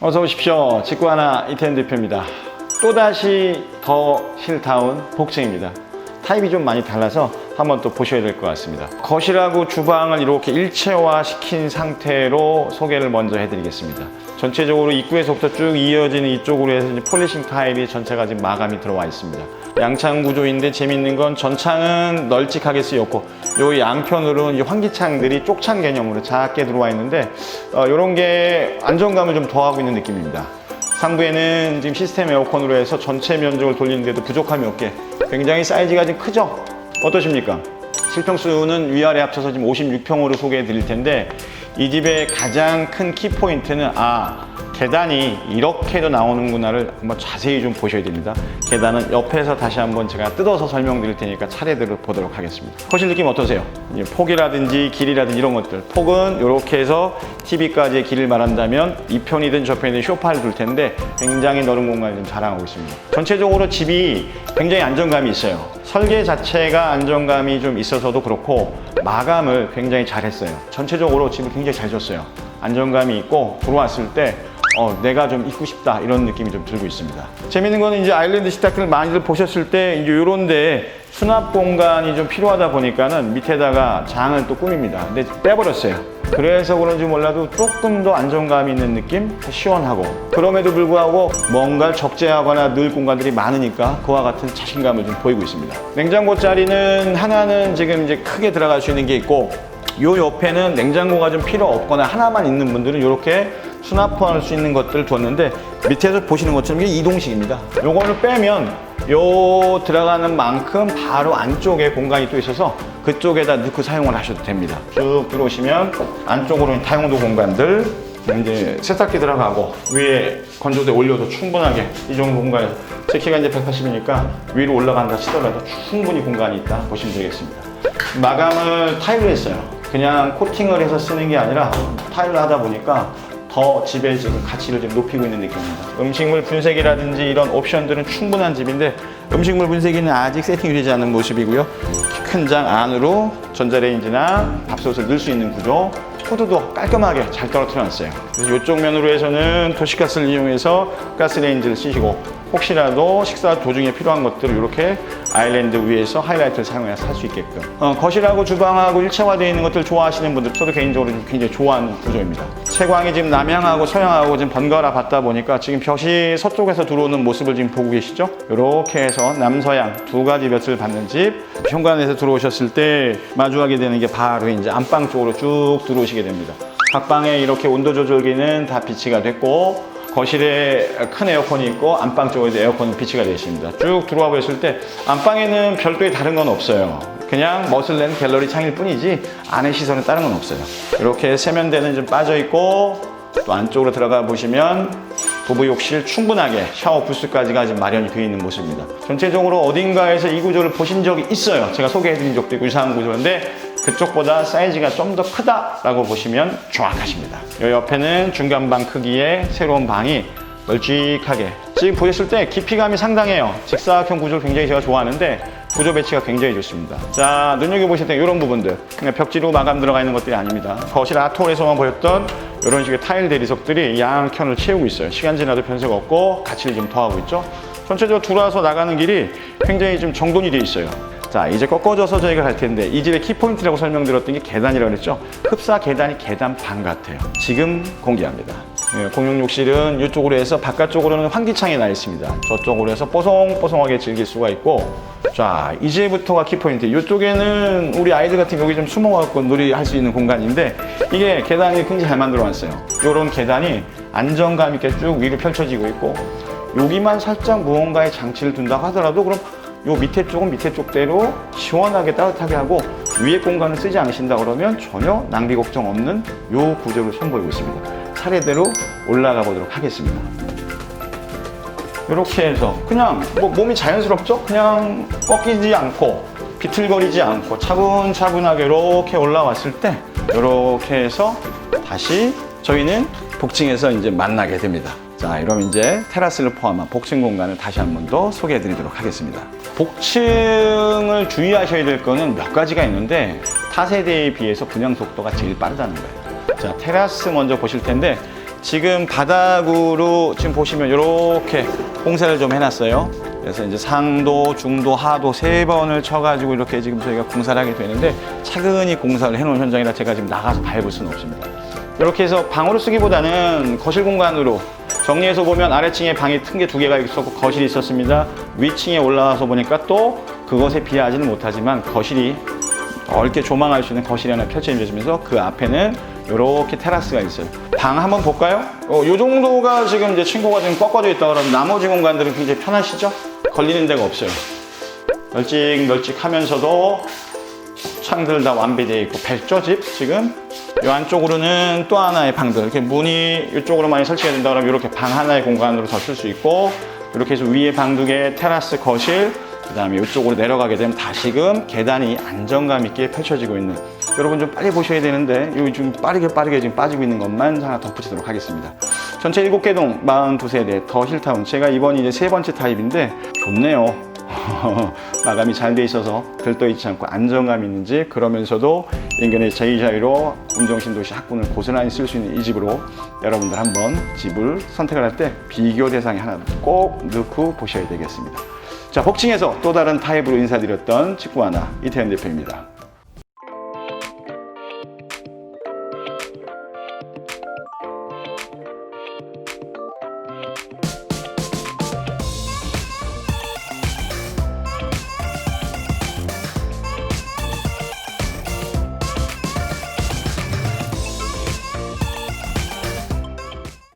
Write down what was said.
어서 오십시오. 직구하나 이태현 대표입니다. 또다시 더 힐타운 복층입니다. 타입이 좀 많이 달라서 한번 또 보셔야 될 것 같습니다. 거실하고 주방을 이렇게 일체화 시킨 상태로 소개를 먼저 해드리겠습니다. 전체적으로 입구에서부터 쭉 이어지는 이쪽으로 해서 이제 폴리싱 타일이 전체가 지금 마감이 들어와 있습니다. 양창 구조인데 재밌는 건 전창은 널찍하게 쓰였고 요 양편으로는 이제 환기창들이 쪽창 개념으로 작게 들어와 있는데 이런 게 안정감을 좀 더하고 있는 느낌입니다. 상부에는 지금 시스템 에어컨으로 해서 전체 면적을 돌리는데도 부족함이 없게 굉장히 사이즈가 좀 크죠? 어떠십니까? 실평수는 위아래 합쳐서 지금 56평으로 소개해 드릴 텐데 이 집의 가장 큰 키포인트는 계단이 이렇게도 나오는구나를 한번 자세히 좀 보셔야 됩니다. 계단은 옆에서 다시 한번 제가 뜯어서 설명드릴 테니까 차례대로 보도록 하겠습니다. 거실 느낌 어떠세요? 폭이라든지 길이라든지 이런 것들. 폭은 이렇게 해서 TV까지의 길을 말한다면 이 편이든 저 편이든 소파를 둘 텐데 굉장히 넓은 공간을 좀 자랑하고 있습니다. 전체적으로 집이 굉장히 안정감이 있어요. 설계 자체가 안정감이 좀 있어서도 그렇고 마감을 굉장히 잘했어요. 전체적으로 집을 굉장히 잘 줬어요. 안정감이 있고 들어왔을 때 내가 좀 있고 싶다 이런 느낌이 좀 들고 있습니다. 재밌는 거는 이제 아일랜드 식탁들 많이들 보셨을 때 이제 요런데 수납 공간이 좀 필요하다 보니까는 밑에다가 장을 또 꾸밉니다. 근데 빼버렸어요. 그래서 그런지 몰라도 조금 더 안정감 있는 느낌? 시원하고 그럼에도 불구하고 뭔가를 적재하거나 넣을 공간들이 많으니까 그와 같은 자신감을 좀 보이고 있습니다. 냉장고 자리는 하나는 지금 이제 크게 들어갈 수 있는 게 있고 요 옆에는 냉장고가 좀 필요 없거나 하나만 있는 분들은 이렇게 수납할 수 있는 것들을 두었는데 밑에서 보시는 것처럼 이게 이동식입니다. 요거를 빼면 요 들어가는 만큼 바로 안쪽에 공간이 또 있어서 그쪽에다 넣고 사용을 하셔도 됩니다. 쭉 들어오시면 안쪽으로는 다용도 공간들 이제 세탁기 들어가고 위에 건조대 올려도 충분하게 이 정도 공간에 제 키가 이제 180이니까 위로 올라간다 치더라도 충분히 공간이 있다 보시면 되겠습니다. 마감을 타일로 했어요. 그냥 코팅을 해서 쓰는 게 아니라 타일로 하다 보니까 더 집의 지금 가치를 좀 높이고 있는 느낌입니다. 음식물 분쇄기라든지 이런 옵션들은 충분한 집인데 음식물 분쇄기는 아직 세팅이 되지 않은 모습이고요. 큰 장 안으로 전자레인지나 밥솥을 넣을 수 있는 구조, 후드도 깔끔하게 잘 떨어뜨려 놨어요. 그래서 이쪽 면으로 해서는 도시가스를 이용해서 가스레인지를 쓰시고 혹시라도 식사 도중에 필요한 것들을 이렇게 아일랜드 위에서 하이라이트를 사용해서 살 수 있게끔 거실하고 주방하고 일체화되어 있는 것들 좋아하시는 분들 저도 개인적으로 굉장히 좋아하는 구조입니다. 채광이 지금 남향하고 서향하고 지금 번갈아 봤다 보니까 지금 볕이 서쪽에서 들어오는 모습을 지금 보고 계시죠? 이렇게 해서 남서양 두 가지 볕을 받는 집 현관에서 들어오셨을 때 마주하게 되는 게 바로 이제 안방 쪽으로 쭉 들어오시게 됩니다. 각 방에 이렇게 온도 조절기는 다 비치가 됐고 거실에 큰 에어컨이 있고 안방 쪽에도 에어컨이 비치가 되어 있습니다. 쭉 들어와 보셨을 때 안방에는 별도의 다른 건 없어요. 그냥 멋을 내는 갤러리 창일 뿐이지 안에 시선은 다른 건 없어요. 이렇게 세면대는 좀 빠져 있고 또 안쪽으로 들어가 보시면 부부 욕실 충분하게 샤워 부스까지가 지금 마련이 되어 있는 모습입니다. 전체적으로 어딘가에서 이 구조를 보신 적이 있어요. 제가 소개해드린 적도 있고 유사한 구조인데 그쪽보다 사이즈가 좀 더 크다라고 보시면 정확하십니다. 이 옆에는 중간방 크기의 새로운 방이 널찍하게 지금 보셨을 때 깊이감이 상당해요. 직사각형 구조를 굉장히 제가 좋아하는데 구조 배치가 굉장히 좋습니다. 자, 눈여겨보실 때 이런 부분들 그냥 벽지로 마감 들어가 있는 것들이 아닙니다. 거실 아트홀에서만 보였던 이런 식의 타일 대리석들이 양켠을 채우고 있어요. 시간 지나도 변수가 없고 가치를 좀 더하고 있죠. 전체적으로 들어와서 나가는 길이 굉장히 좀 정돈이 되어 있어요. 자, 이제 꺾어져서 저희가 갈 텐데 이 집의 키포인트라고 설명드렸던 게 계단이라고 그랬죠. 흡사 계단이 계단 반 같아요. 지금 공개합니다. 공용 욕실은 이쪽으로 해서 바깥쪽으로는 환기창이 나 있습니다. 저쪽으로 해서 뽀송뽀송하게 즐길 수가 있고 자, 이제부터가 키포인트. 이쪽에는 우리 아이들 같은 경우 좀 숨어갖고 놀이할 수 있는 공간인데 이게 계단이 굉장히 잘 만들어 놨어요. 이런 계단이 안정감 있게 쭉 위로 펼쳐지고 있고 여기만 살짝 무언가의 장치를 둔다고 하더라도 그럼 요 밑에 쪽은 밑에 쪽대로 시원하게 따뜻하게 하고 위에 공간을 쓰지 않으신다 그러면 전혀 낭비 걱정 없는 요 구조를 선보이고 있습니다. 차례대로 올라가 보도록 하겠습니다. 이렇게 해서 그냥 몸이 자연스럽죠? 그냥 꺾이지 않고 비틀거리지 않고 차분차분하게 이렇게 올라왔을 때 이렇게 해서 다시 저희는 복층에서 이제 만나게 됩니다. 자, 그럼 이제 테라스를 포함한 복층 공간을 다시 한 번 더 소개해 드리도록 하겠습니다. 복층을 주의하셔야 될 거는 몇 가지가 있는데 타 세대에 비해서 분양 속도가 제일 빠르다는 거예요. 자, 테라스 먼저 보실 텐데 지금 바닥으로 지금 보시면 이렇게 공사를 좀 해놨어요. 그래서 이제 상도, 중도, 하도 세 번을 쳐가지고 이렇게 지금 저희가 공사를 하게 되는데 차근히 공사를 해놓은 현장이라 제가 지금 나가서 밟을 수는 없습니다. 이렇게 해서 방으로 쓰기보다는 거실 공간으로 정리해서 보면 아래층에 방이 큰 게 2개가 있었고 거실이 있었습니다. 위층에 올라와서 보니까 또 그것에 비하지는 못하지만 거실이 넓게 조망할 수 있는 거실이 하나 펼쳐지면서 그 앞에는 이렇게 테라스가 있어요. 방 한번 볼까요? 이 정도가 지금 이제 층고가 좀 꺾어져 있다 그러면 나머지 공간들은 굉장히 편하시죠? 걸리는 데가 없어요. 널찍널찍하면서도 창들 다 완비되어 있고 백조 집 지금 이 안쪽으로는 또 하나의 방들 이렇게 문이 이쪽으로 많이 설치가 된다 그러면 이렇게 방 하나의 공간으로 더 쓸 수 있고 이렇게 해서 위에 방 2개 테라스 거실 그 다음에 이쪽으로 내려가게 되면 다시금 계단이 안정감 있게 펼쳐지고 있는 여러분 좀 빨리 보셔야 되는데 여기 좀 빠르게 지금 빠지고 있는 것만 하나 덧붙이도록 하겠습니다. 전체 7개 동 42세대 더 힐타운 제가 이번이 이제 3번째 타입인데 좋네요. 마감이 잘 돼 있어서 들떠 있지 않고 안정감 있는지 그러면서도 인근의 제2자유로 운정신도시 학군을 고스란히 쓸 수 있는 이 집으로 여러분들 한번 집을 선택을 할 때 비교 대상에 하나 꼭 넣고 보셔야 되겠습니다. 자, 복층에서 또 다른 타입으로 인사드렸던 직구하나 이태현 대표입니다.